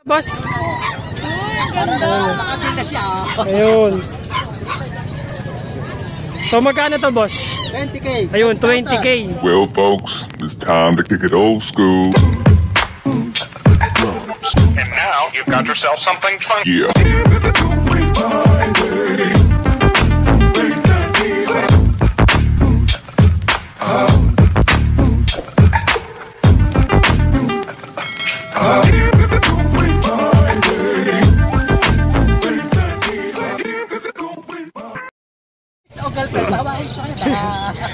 Boss. Nakapila siya. Ayun. So magkano to, boss? 20K. Ayun, 20K. Well, folks, it's time to kick it old school. And now you've got yourself something fun. Yeah.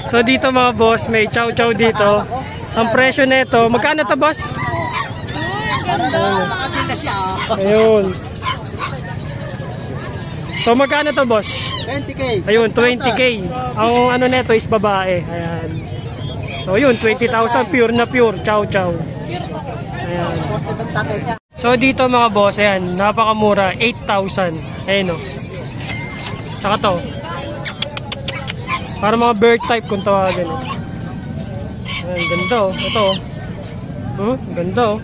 So dito mga boss, may chow chow dito. Ang presyo nito, magkano to, boss? Nakapila siya. Ayun. So magkano to, boss? 20K. Ayun, 20K. Ang ano nito is babae. Ayan. So yun, 20,000 pure na pure, chow chow. Ayan. So dito mga boss, ayan, napakamura, 8,000. Ayun o. Saka to. Para mga bird type kung tawagan. Ayan, ganda o. Ito o. Ganda o.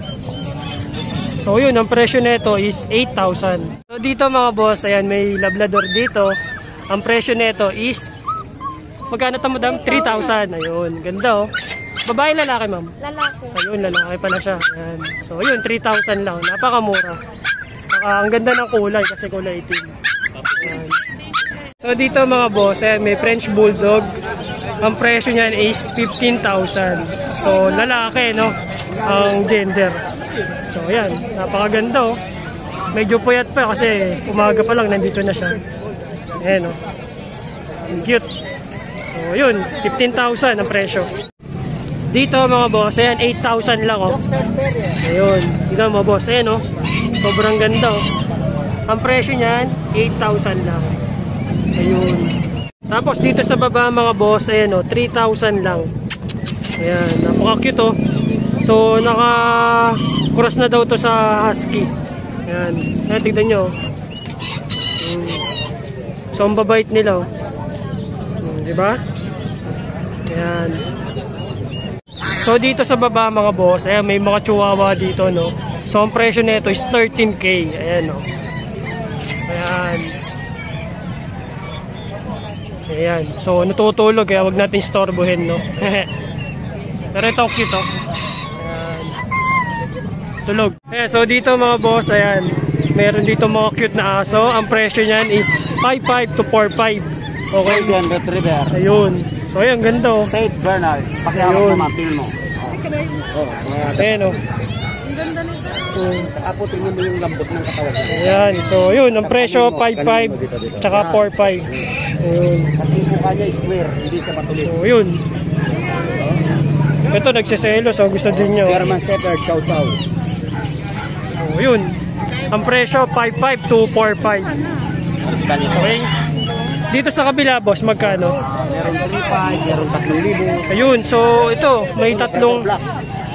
So yun, ang presyo nito is 8,000. So dito mga boss, ayan, may labrador dito. Ang presyo nito is, magkano ito, madam? 3,000. Ayun, ganda o. Babae, lalaki, ma'am? Lalaki. Ayun, lalaki pala siya. Ayan. So yun, 3,000 lang. Napakamura. Ang ganda ng kulay kasi kulay itim. Ayan. So dito mga boss, ayan, may French Bulldog. Ang presyo niyan is 15,000. So lalaki, no? Ang gender. So ayan, napakaganda oh. Medyo puyat pa kasi umaga pa lang nandito na siya. Ayan oh. Cute. So yun, 15,000 ang presyo. Dito mga boss, ayan, 8,000 lang oh. Ayun, dito mga boss, ayan oh. Sobrang ganda oh. Ang presyo niyan, 8,000 lang. Ayun. Tapos dito sa baba mga boss, ayan oh, 3,000 lang. Ayan, napaka-cute oh. So naka-cross na daw to sa husky. Ayan, ayan, tignan nyo. So ang babait nila oh. Diba? Ayan. So dito sa baba mga boss, ayan, may mga chihuahua dito no. So ang presyo nito is 13K. Ayan oh. Ayan. Ayan. So natutulog kaya wag natin istorbohin no. Pero ito cute oh. Ayan. Tulog. Ayan, so dito mga boss, ayan, meron dito mga cute na aso. Ang presyo niyan is 5,500 to 4,500. Okay. Golden Retriever. Ayun. So ayan, ganda oh. Saint Bernard. Pakiawag mo mapil mo. Ayan oh. Aputin mo yung lambot ng katawan. Ayan. So yun, ang presyo 5,500 tsaka 4,500. Ayun. Kasi yung mukha niya square, hindi siya matulis. So yun. Ito nagsiselo, so gusto din nyo. German Shepherd, chow chow. So yun. Ang presyo 5,500 to 4,500. Okay. Dito sa kabila boss, magkano? Meron 3,500, meron 3,000. Ayun, so ito, may 3,000,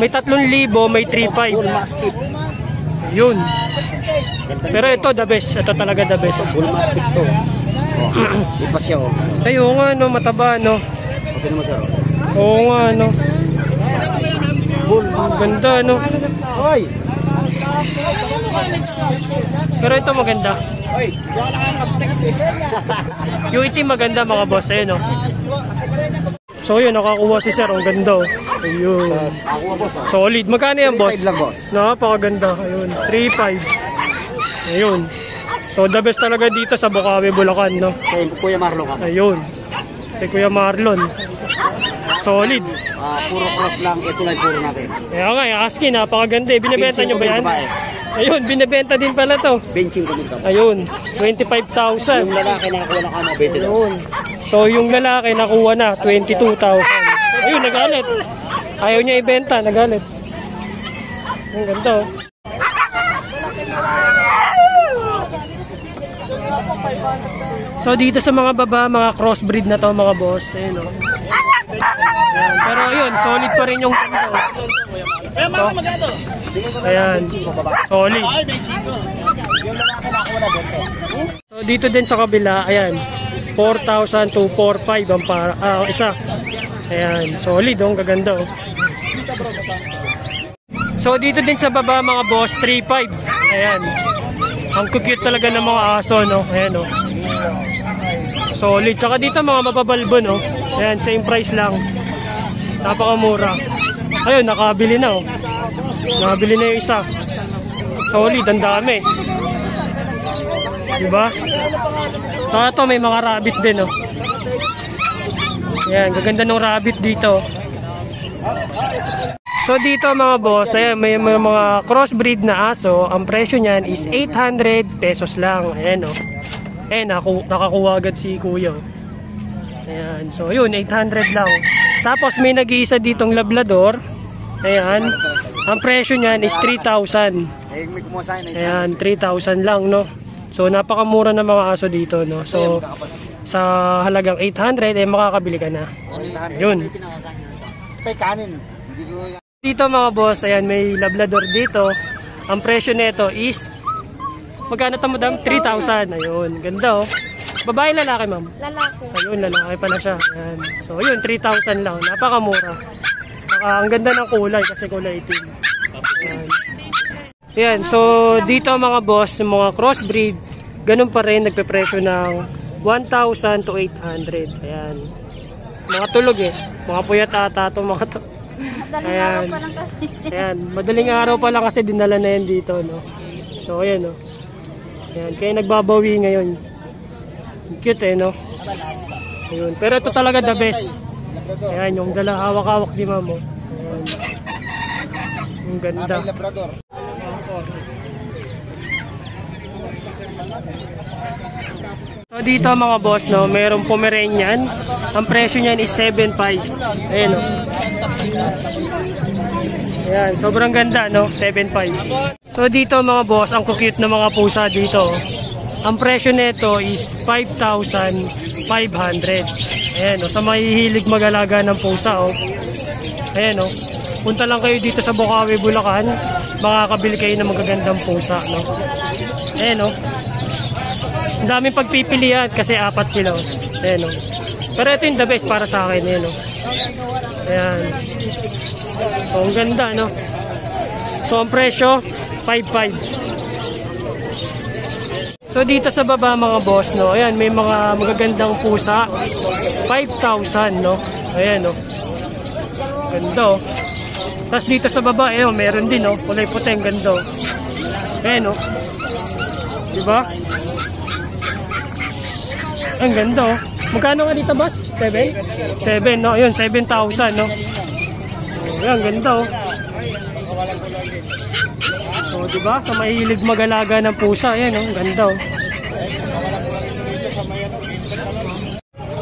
may 3,500. Bull Mastiff. Yun. Pero ito the best, ito talaga the best. Bull Mastiff to. Iba siya oh. Ayun nga no, mataba no. Okay naman sir. Oo nga no. Bull Ganda no. Hoy! Pero ito maganda. Hoy! Yung itim maganda mga boss, ayun no. So yun, nakakuha si sir, ang ganda oh. Ayun. Solid. Magkano yan boss? 3,500 lang boss. Napakaganda. Ayun, 3,500. Ayun. So the best talaga dito sa Bukawi, Bulacan no. Kay Kuya Marlon ka. Ayun. Kay Kuya Marlon. Solid. Puro cross lang, ito lang puro natin. Kaya nga, yung husky, napakaganda eh. Binibenta nyo ba yan? Babae. Ayun, binibenta din pala to. Benching ko dito. Ayun, Yung 25,000. lalaki nakakuha na kamo, 20 daw. Ayun. So yung lalaki nakuha na, 22,000. Ayun, nagalit. Ayaw niya ibenta, nagalit. Ang ganda oh. So dito sa mga baba, mga crossbreed na to mga boss. Ayun oh. Ayan. Pero ayun, solid pa rin yung ganda. So, ayan, solid. So dito din sa kabila, ayan, 4,000 to 4,500 ang para, isa. Ayan, solid oh, gaganda oh. So dito din sa baba mga boss, 3,500. Ayan. Ang cute talaga ng mga aso, no? Ayan, no? Solid. Tsaka dito mga mababalbo, no? Ayan, same price lang. Napakamura. Ayun, nakabili na, oh. Nakabili na yung isa. Solid, ang dami. Diba? Saka ito, may mga rabbit din, oh. Ayan, gaganda ng rabbit dito. So dito mga boss, ayan, may mga crossbreed na aso. Ang presyo niyan is 800 pesos lang. Ayan, oh. Ayan, nakakuha agad si kuya, oh. Ayan, so yun, 800 lang. Tapos may nag-iisa ditong labrador. Ayan, ang presyo niyan is 3,000. Ayan, 3,000 lang, no. So napakamura ng mga aso dito, no. So sa halagang 800 eh makakabili ka na. Yun. Dito mga boss, ayan, may labrador dito. Ang presyo nito is magkano to, madam? 3,000. Ayun, ganda, oh. Babae, lalaki, ma'am? Lalaki. Ayun, lalaki pala siya. Ayan. So yun, 3,000 lang. Napakamura. Ang ganda ng kulay kasi kulay itim. Ayan. Ayan, so dito mga boss, yung mga crossbreed, ganun pa rin, nagpe-presyo ng 1,000 to 800. Ayan. Mga tulog eh. Mga puyat ata itong mga to. Ayan. Ayan. Madaling araw pa lang kasi dinala na yan dito, no? So ayan, no? Ayan. Kaya nagbabawi ngayon. Cute eh, no? Ayun. Pero ito talaga the best. Ayan, yung dala hawak-hawak ni mamo. Ayan. Ang ganda. So dito mga boss, no, mayroong Pomeranian. Ang presyo niyan is 7,500. Ayan, no. Ayan, sobrang ganda, no? 7,500. So dito mga boss, ang cute na mga pusa dito. Ang presyo nito is 5,500. Ayan, no, sa mahihilig mag-alaga ng pusa, oh. Ayan, no. Punta lang kayo dito sa Bocaue, Bulacan. Makakabili kayo ng magagandang pusa, no. Ayan, no. Ang daming pagpipilian kasi 4 sila, oh. Ayan, no. Pero ito yung the best para sa akin, ayan, no. Ayan. So, ang ganda, no. So, ang presyo 5,500. So dito sa baba mga boss, no, ayan, may mga magagandang pusa. 5,000, no. Ayan, no. Ganda, oh. Tapos dito sa baba, ayun, meron din, no. Kulay puti, ang ganda, oh. Ayan, no. Diba? Ang ganda, oh. Magkano nga dito, boss? 7? 7, no. Ayun, 7,000, no. Ayan, ganda, oh. So, diba? Sa mahilig mag-alaga ng pusa, ayan, oh, ganda, oh.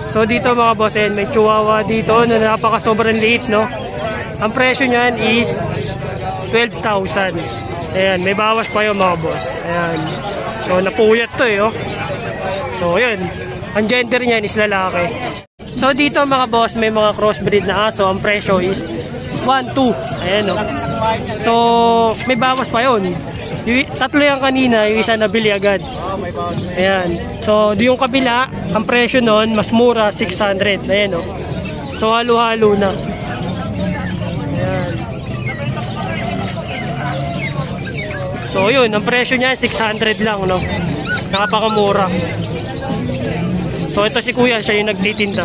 So dito mga boss, ayan, may chihuahua dito na napaka sobrang liit, no. Ang presyo niyan is 12,000. Ayan, may bawas pa yun mga boss. Ayan. So napuyat to, eh, oh. So ayan, ang gender niyan is lalaki. So dito mga boss, may mga crossbreed na aso. Ang presyo is 1,200. Ayan, oh. So may bawas pa yun. Tatlo yan kanina, yung isa nabili agad. Ayan. So yung kabila, ang presyo nun mas mura, 600. Ayan, oh. So halo-halo na. Ayan. So yun, ang presyo niya 600 lang, no. Nakapakamura. So ito si kuya, siya yung nagtitinda.